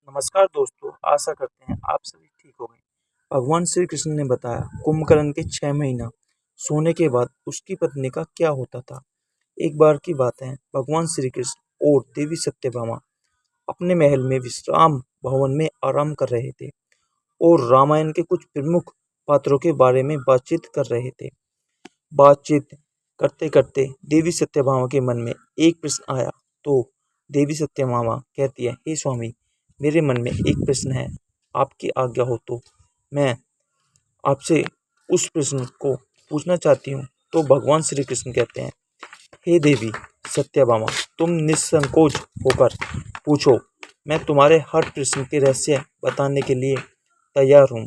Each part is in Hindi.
नमस्कार दोस्तों, आशा करते हैं आप सभी ठीक हो गए। भगवान श्री कृष्ण ने बताया कुंभकर्ण के 6 महीना सोने के बाद उसकी पत्नी का क्या होता था। एक बार की बात है, भगवान श्री कृष्ण और देवी सत्यभामा अपने महल में विश्राम भवन में आराम कर रहे थे और रामायण के कुछ प्रमुख पात्रों के बारे में बातचीत कर रहे थे। बातचीत करते करते देवी सत्यभामा के मन में एक प्रश्न आया तो देवी सत्यभामा कहती है, हे स्वामी, मेरे मन में एक प्रश्न है। आपकी आज्ञा हो तो मैं आपसे उस प्रश्न को पूछना चाहती हूँ। तो भगवान श्री कृष्ण कहते हैं, हे देवी सत्यभामा, तुम निसंकोच होकर पूछो, मैं तुम्हारे हर प्रश्न के रहस्य बताने के लिए तैयार हूँ।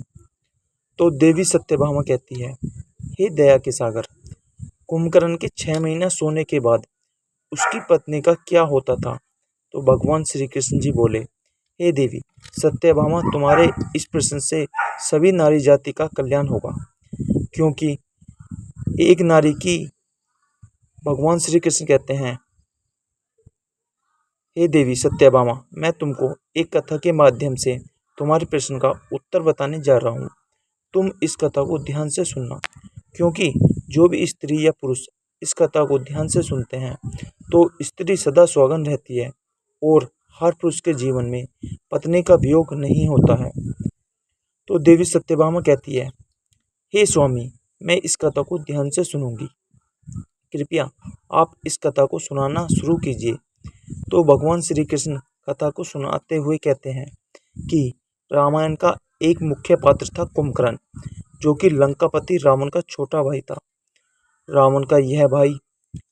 तो देवी सत्यभामा कहती है, हे दया के सागर, कुंभकर्ण के 6 महीना सोने के बाद उसकी पत्नी का क्या होता था। तो भगवान श्री कृष्ण जी बोले, हे देवी सत्यभामा, तुम्हारे इस प्रश्न से सभी नारी जाति का कल्याण होगा, क्योंकि एक नारी की भगवान श्री कृष्ण कहते हैं, हे देवी सत्यभामा, मैं तुमको एक कथा के माध्यम से तुम्हारे प्रश्न का उत्तर बताने जा रहा हूँ। तुम इस कथा को ध्यान से सुनना, क्योंकि जो भी स्त्री या पुरुष इस कथा को ध्यान से सुनते हैं तो स्त्री सदा सुहागन रहती है और हर पुरुष के जीवन में पत्नी का वियोग नहीं होता है। तो देवी सत्यभामा कहती है, हे स्वामी, मैं इस कथा को ध्यान से सुनूंगी, कृपया आप इस कथा को सुनाना शुरू कीजिए। तो भगवान श्री कृष्ण कथा को सुनाते हुए कहते हैं कि रामायण का एक मुख्य पात्र था कुंभकर्ण, जो कि लंकापति रावण का छोटा भाई था। रावण का यह भाई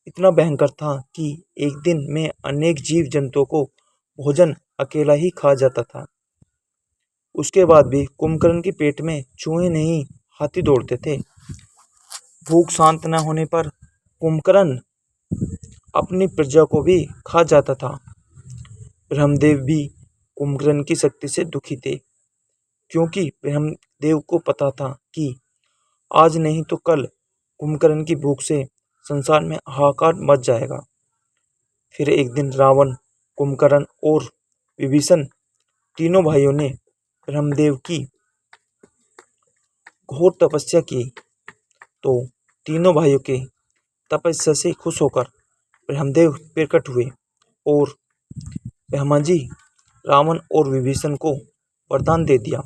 इतना भयंकर था कि एक दिन में अनेक जीव जंतुओं को भोजन अकेला ही खा जाता था। उसके बाद भी कुंभकर्ण के पेट में चूहे नहीं हाथी दौड़ते थे। भूख शांत न होने पर कुंभकर्ण अपनी प्रजा को भी खा जाता था। ब्रह्मदेव भी कुंभकर्ण की शक्ति से दुखी थे, क्योंकि ब्रह्मदेव को पता था कि आज नहीं तो कल कुंभकर्ण की भूख से संसार में हाहाकार मच जाएगा। फिर एक दिन रावण, कुंभकर्ण और विभीषण तीनों भाइयों ने ब्रह्मदेव की घोर तपस्या की। तो तीनों भाइयों के तपस्या से खुश होकर ब्रह्मदेव प्रकट हुए और ब्रह्मा जी रावण और विभीषण को वरदान दे दिया।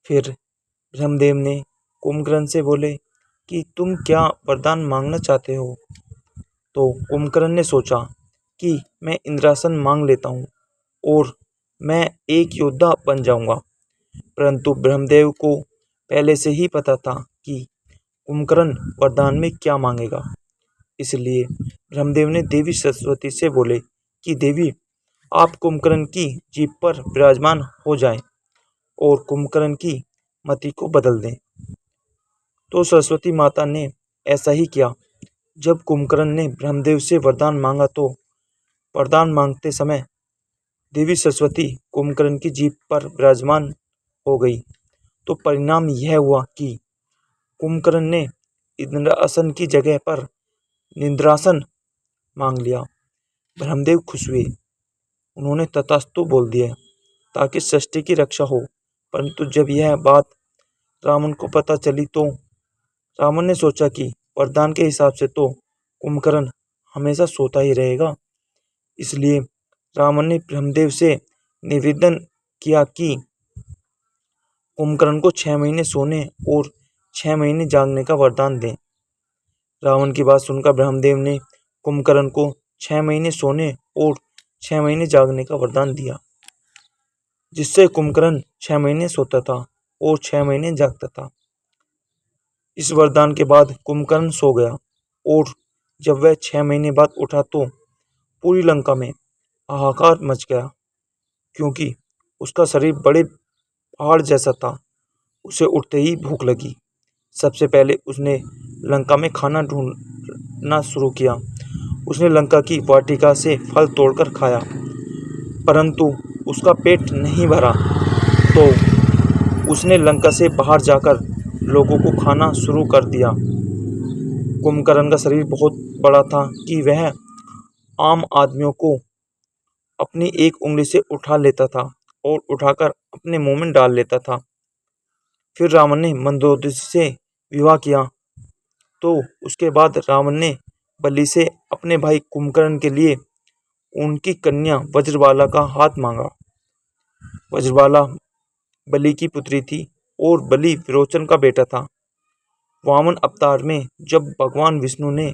फिर ब्रह्मदेव ने कुंभकर्ण से बोले कि तुम क्या वरदान मांगना चाहते हो। तो कुंभकर्ण ने सोचा कि मैं इंद्रासन मांग लेता हूँ और मैं एक योद्धा बन जाऊंगा। परंतु ब्रह्मदेव को पहले से ही पता था कि कुंभकर्ण वरदान में क्या मांगेगा। इसलिए ब्रह्मदेव ने देवी सरस्वती से बोले कि देवी, आप कुंभकर्ण की जीभ पर विराजमान हो जाएं और कुंभकर्ण की मति को बदल दें। तो सरस्वती माता ने ऐसा ही किया। जब कुंभकर्ण ने ब्रह्मदेव से वरदान मांगा तो वरदान मांगते समय देवी सरस्वती कुंभकर्ण की जीभ पर विराजमान हो गई। तो परिणाम यह हुआ कि कुंभकर्ण ने इंद्रासन की जगह पर निंद्रासन मांग लिया। ब्रह्मदेव खुश हुए, उन्होंने तथास्तु बोल दिया ताकि सृष्टि की रक्षा हो। परंतु जब यह बात रावण को पता चली तो रावण ने सोचा कि वरदान के हिसाब से तो कुंभकर्ण हमेशा सोता ही रहेगा। इसलिए रावण ने ब्रह्मदेव से निवेदन किया कि कुंभकर्ण को 6 महीने सोने और 6 महीने जागने का वरदान दें। रावण की बात सुनकर ब्रह्मदेव ने कुंभकर्ण को 6 महीने सोने और 6 महीने जागने का वरदान दिया, जिससे कुंभकर्ण 6 महीने सोता था और 6 महीने जागता था। इस वरदान के बाद कुंभकर्ण सो गया और जब वह 6 महीने बाद उठा तो पूरी लंका में हाहाकार मच गया, क्योंकि उसका शरीर बड़े पहाड़ जैसा था। उसे उठते ही भूख लगी। सबसे पहले उसने लंका में खाना ढूंढना शुरू किया। उसने लंका की वाटिका से फल तोड़कर खाया, परंतु उसका पेट नहीं भरा। तो उसने लंका से बाहर जाकर लोगों को खाना शुरू कर दिया। कुंभकर्ण का शरीर बहुत बड़ा था कि वह आम आदमियों को अपनी एक उंगली से उठा लेता था और उठाकर अपने मुंह में डाल लेता था। फिर रावण ने मंदोदरी से विवाह किया। तो उसके बाद रावण ने बलि से अपने भाई कुंभकर्ण के लिए उनकी कन्या वज्रबाला का हाथ मांगा। वज्रबाला बलि की पुत्री थी और बलि विरोचन का बेटा था। वामन अवतार में जब भगवान विष्णु ने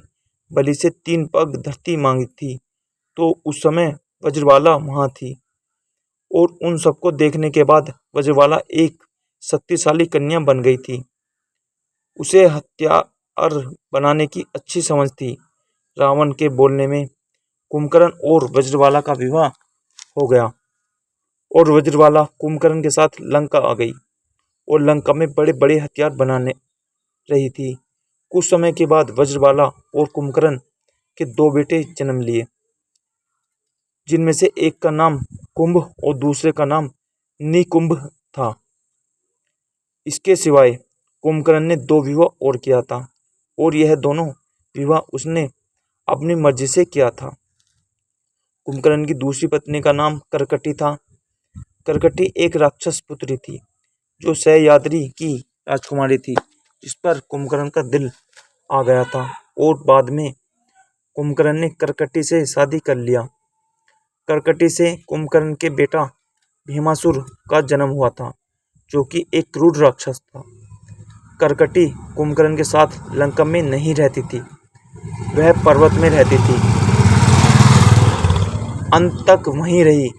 बलि से 3 पग धरती मांगी थी, तो उस समय वज्रबाला वहां थी और उन सबको देखने के बाद वज्रबाला एक शक्तिशाली कन्या बन गई थी। उसे हथियार बनाने की अच्छी समझ थी। रावण के बोलने में कुंभकर्ण और वज्रबाला का विवाह हो गया और वज्रबाला कुंभकर्ण के साथ लंका आ गई और लंका में बड़े बड़े हथियार बनाने रही थी। कुछ समय के बाद वज्रबाला और कुंभकर्ण के 2 बेटे जन्म लिए, जिनमें से एक का नाम कुंभ और दूसरे का नाम निकुंभ था। इसके सिवाय कुंभकर्ण ने 2 विवाह और किया था और यह दोनों विवाह उसने अपनी मर्जी से किया था। कुंभकर्ण की दूसरी पत्नी का नाम करकटी था। करकटी एक राक्षस पुत्री थी जो सह्याद्री की राजकुमारी थी, जिस पर कुंभकर्ण का दिल आ गया था और बाद में कुंभकर्ण ने करकटी से शादी कर लिया। करकटी से कुंभकर्ण के बेटा भीमासुर का जन्म हुआ था, जो कि एक क्रूर राक्षस था। करकटी कुंभकर्ण के साथ लंका में नहीं रहती थी, वह पर्वत में रहती थी। अंत तक वहीं रही।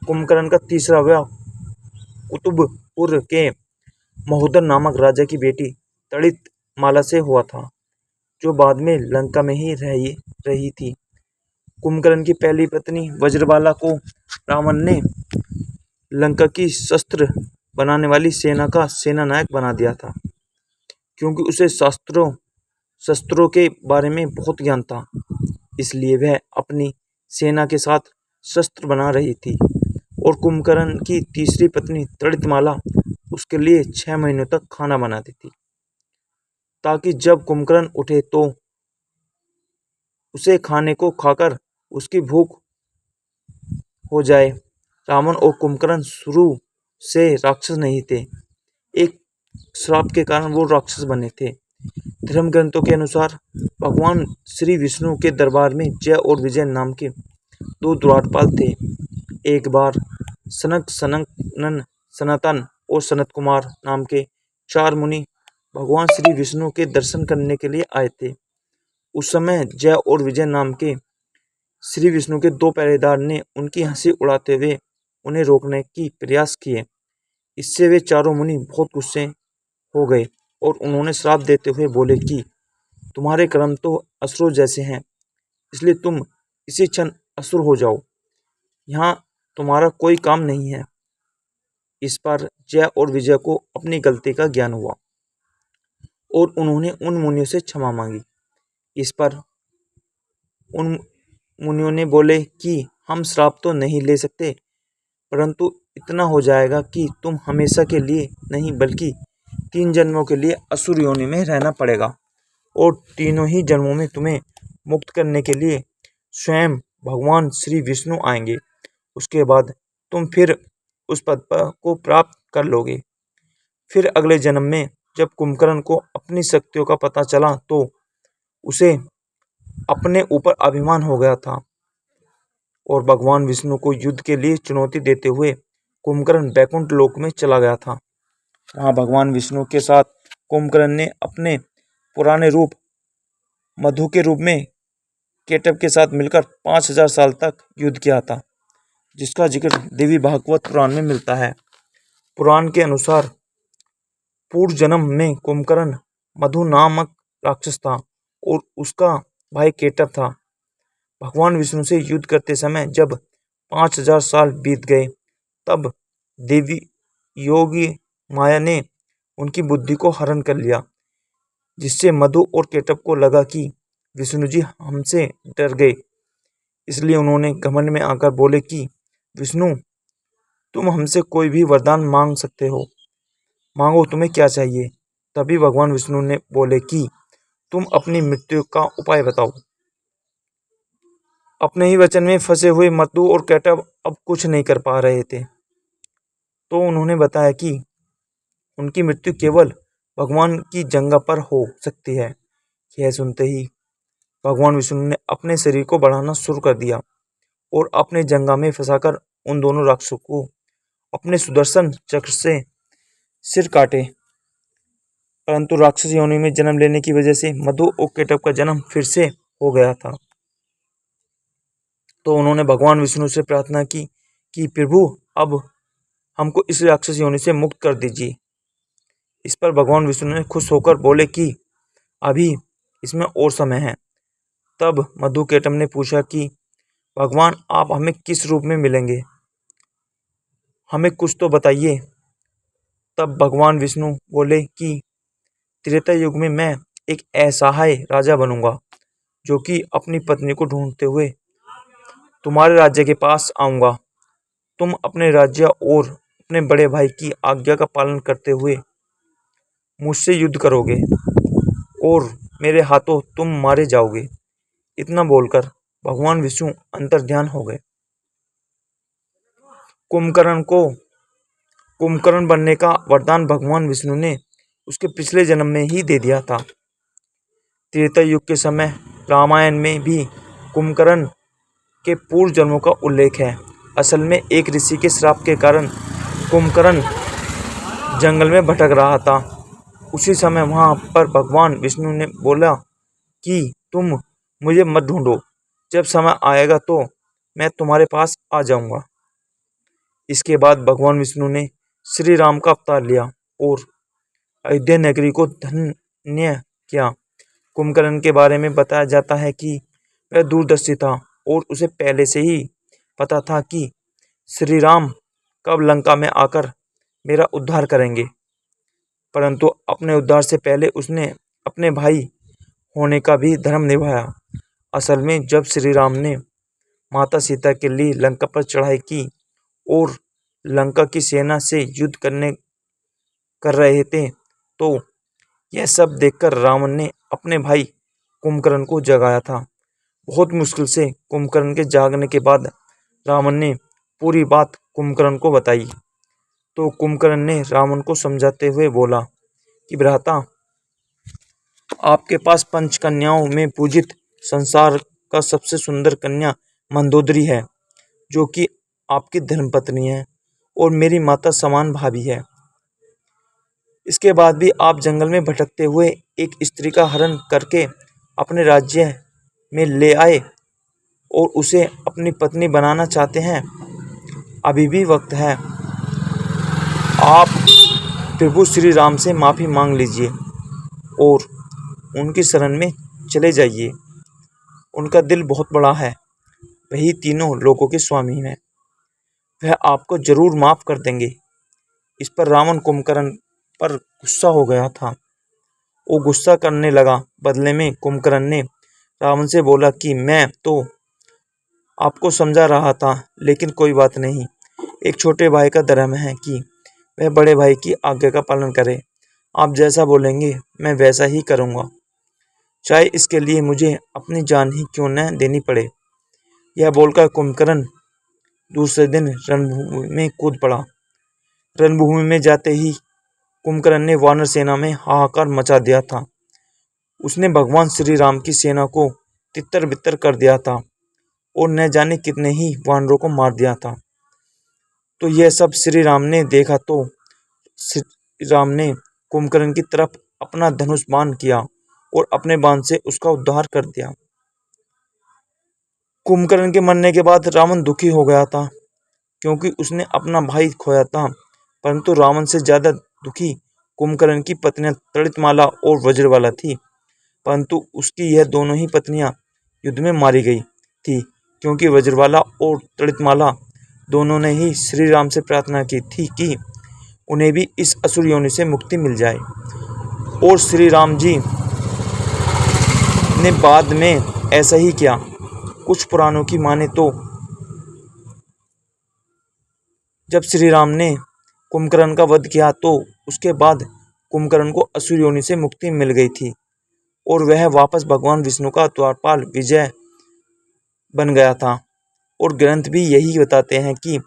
कुंभकर्ण का तीसरा विवाह कुतुबपुर के महोदर नामक राजा की बेटी तड़ित माला से हुआ था, जो बाद में लंका में ही रही थी। कुंभकर्ण की पहली पत्नी वज्रबाला को रावण ने लंका की शस्त्र बनाने वाली सेना का सेना नायक बना दिया था, क्योंकि उसे शस्त्रों के बारे में बहुत ज्ञान था। इसलिए वह अपनी सेना के साथ शस्त्र बना रही थी और कुंभकर्ण की तीसरी पत्नी तड़ितमाला उसके लिए 6 महीनों तक खाना बनाती थी, ताकि जब कुंभकर्ण उठे तो उसे खाने को खाकर उसकी भूख हो जाए। रावण और कुंभकर्ण शुरू से राक्षस नहीं थे, एक श्राप के कारण वो राक्षस बने थे। धर्म ग्रंथों के अनुसार भगवान श्री विष्णु के दरबार में जय और विजय नाम के 2 द्वारपाल थे। एक बार सनक, सनकनन, सनातन और सनत कुमार नाम के 4 मुनि भगवान श्री विष्णु के दर्शन करने के लिए आए थे। उस समय जय और विजय नाम के श्री विष्णु के 2 पहरेदार ने उनकी हंसी उड़ाते हुए उन्हें रोकने की प्रयास किए। इससे वे चारों मुनि बहुत गुस्से हो गए और उन्होंने श्राप देते हुए बोले कि तुम्हारे कर्म तो असुरों जैसे हैं, इसलिए तुम इसी क्षण असुर हो जाओ। यहाँ तुम्हारा कोई काम नहीं है। इस पर जय और विजय को अपनी गलती का ज्ञान हुआ और उन्होंने उन मुनियों से क्षमा मांगी। इस पर उन मुनियों ने बोले कि हम श्राप तो नहीं ले सकते, परंतु इतना हो जाएगा कि तुम हमेशा के लिए नहीं बल्कि 3 जन्मों के लिए असुर योनि में रहना पड़ेगा और तीनों ही जन्मों में तुम्हें मुक्त करने के लिए स्वयं भगवान श्री विष्णु आएंगे। उसके बाद तुम फिर उस पद को प्राप्त कर लोगे। फिर अगले जन्म में जब कुंभकर्ण को अपनी शक्तियों का पता चला तो उसे अपने ऊपर अभिमान हो गया था और भगवान विष्णु को युद्ध के लिए चुनौती देते हुए कुंभकर्ण बैकुंठ लोक में चला गया था। वहाँ भगवान विष्णु के साथ कुंभकर्ण ने अपने पुराने रूप मधु के रूप में केटव के साथ मिलकर 5000 साल तक युद्ध किया था, जिसका जिक्र देवी भागवत पुराण में मिलता है। पुराण के अनुसार पूर्व जन्म में कुंभकर्ण मधु नामक राक्षस था और उसका भाई केटव था। भगवान विष्णु से युद्ध करते समय जब 5000 साल बीत गए, तब देवी योगी माया ने उनकी बुद्धि को हरण कर लिया, जिससे मधु और केटव को लगा कि विष्णु जी हमसे डर गए। इसलिए उन्होंने घमंड में आकर बोले कि विष्णु, तुम हमसे कोई भी वरदान मांग सकते हो, मांगो तुम्हें क्या चाहिए। तभी भगवान विष्णु ने बोले कि तुम अपनी मृत्यु का उपाय बताओ। अपने ही वचन में फंसे हुए मद्दू और केटव अब कुछ नहीं कर पा रहे थे। तो उन्होंने बताया कि उनकी मृत्यु केवल भगवान की जंघा पर हो सकती है। यह सुनते ही भगवान विष्णु ने अपने शरीर को बढ़ाना शुरू कर दिया और अपने जंघा में फंसाकर उन दोनों राक्षसों को अपने सुदर्शन चक्र से सिर काटे। परंतु राक्षस योनि में जन्म लेने की वजह से मधु और केटव का जन्म फिर से हो गया था। तो उन्होंने भगवान विष्णु से प्रार्थना की कि प्रभु अब हमको इस राक्षस योनि से मुक्त कर दीजिए। इस पर भगवान विष्णु ने खुश होकर बोले कि अभी इसमें और समय है। तब मधु केटव ने पूछा कि भगवान आप हमें किस रूप में मिलेंगे, हमें कुछ तो बताइए। तब भगवान विष्णु बोले कि त्रेता युग में मैं एक असहाय राजा बनूंगा जो कि अपनी पत्नी को ढूंढते हुए तुम्हारे राज्य के पास आऊंगा। तुम अपने राज्य और अपने बड़े भाई की आज्ञा का पालन करते हुए मुझसे युद्ध करोगे और मेरे हाथों तुम मारे जाओगे। इतना बोलकर भगवान विष्णु अंतर्ध्यान हो गए। कुंभकर्ण को कुंभकर्ण बनने का वरदान भगवान विष्णु ने उसके पिछले जन्म में ही दे दिया था। त्रेता युग के समय रामायण में भी कुंभकर्ण के पूर्व जन्मों का उल्लेख है। असल में एक ऋषि के श्राप के कारण कुंभकर्ण जंगल में भटक रहा था। उसी समय वहां पर भगवान विष्णु ने बोला कि तुम मुझे मत ढूंढो, जब समय आएगा तो मैं तुम्हारे पास आ जाऊंगा। इसके बाद भगवान विष्णु ने श्री राम का अवतार लिया और अयोध्या नगरी को धन्य किया। कुंभकर्ण के बारे में बताया जाता है कि वह दूरदर्शी था और उसे पहले से ही पता था कि श्री राम कब लंका में आकर मेरा उद्धार करेंगे। परंतु अपने उद्धार से पहले उसने अपने भाई होने का भी धर्म निभाया। असल में जब श्री राम ने माता सीता के लिए लंका पर चढ़ाई की और लंका की सेना से युद्ध कर रहे थे, तो यह सब देखकर रावण ने अपने भाई कुंभकर्ण को जगाया था। बहुत मुश्किल से कुंभकर्ण के जागने के बाद रावण ने पूरी बात कुंभकर्ण को बताई। तो कुंभकर्ण ने रावण को समझाते हुए बोला कि भ्राता, आपके पास पंच कन्याओं में पूजित संसार का सबसे सुंदर कन्या मंदोदरी है, जो कि आपकी धर्मपत्नी है और मेरी माता समान भाभी है। इसके बाद भी आप जंगल में भटकते हुए एक स्त्री का हरण करके अपने राज्य में ले आए और उसे अपनी पत्नी बनाना चाहते हैं। अभी भी वक्त है, आप प्रभु श्री राम से माफ़ी मांग लीजिए और उनकी शरण में चले जाइए। उनका दिल बहुत बड़ा है, वही तीनों लोगों के स्वामी हैं, वह आपको जरूर माफ़ कर देंगे। इस पर रावण कुंभकर्ण पर गुस्सा हो गया था। वो गुस्सा करने लगा। बदले में कुंभकर्ण ने रावण से बोला कि मैं तो आपको समझा रहा था, लेकिन कोई बात नहीं। एक छोटे भाई का धर्म है कि वह बड़े भाई की आज्ञा का पालन करे। आप जैसा बोलेंगे मैं वैसा ही करूँगा, चाहे इसके लिए मुझे अपनी जान ही क्यों न देनी पड़े। यह बोलकर कुंभकर्ण दूसरे दिन रणभूमि में कूद पड़ा। रणभूमि में जाते ही कुंभकर्ण ने वानर सेना में हाहाकार मचा दिया था। उसने भगवान श्री राम की सेना को तितर बितर कर दिया था और न जाने कितने ही वानरों को मार दिया था। तो यह सब श्री राम ने देखा तो श्री राम ने कुंभकर्ण की तरफ अपना धनुष बाण किया और अपने बाण से उसका उद्धार कर दिया। कुंभकर्ण के मरने के बाद रावण दुखी हो गया था, क्योंकि उसने अपना भाई खोया था। परंतु रावण से ज्यादा दुखी कुंभकर्ण की पत्नियां तड़ितमाला और वज्रवाला थी। परंतु उसकी यह दोनों ही पत्नियां युद्ध में मारी गई थी, क्योंकि वज्रवाला और तड़ितमाला दोनों ने ही श्री राम से प्रार्थना की थी कि उन्हें भी इस असुर योनि से मुक्ति मिल जाए। और श्री राम जी ने बाद में ऐसा ही किया। कुछ पुराणों की माने तो जब श्री राम ने कुंभकर्ण का वध किया तो उसके बाद कुंभकर्ण को असुर योनि से मुक्ति मिल गई थी और वह वापस भगवान विष्णु का द्वारपाल विजय बन गया था। और ग्रंथ भी यही बताते हैं कि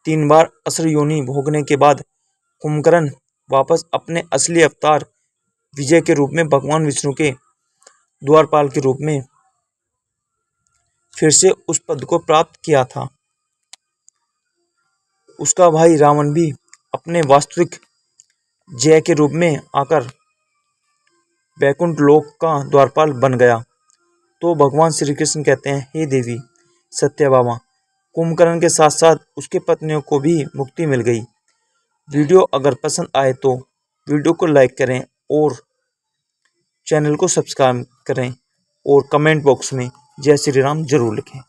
3 बार असुर योनि भोगने के बाद कुंभकर्ण वापस अपने असली अवतार विजय के रूप में भगवान विष्णु के द्वारपाल के रूप में फिर से उस पद को प्राप्त किया था। उसका भाई रावण भी अपने वास्तविक जय के रूप में आकर वैकुंठ लोक का द्वारपाल बन गया। तो भगवान श्री कृष्ण कहते हैं, हे देवी सत्यभामा, कुंभकर्ण के साथ साथ उसके पत्नियों को भी मुक्ति मिल गई। वीडियो अगर पसंद आए तो वीडियो को लाइक करें और चैनल को सब्सक्राइब करें और कमेंट बॉक्स में जय श्री राम जरूर लिखें।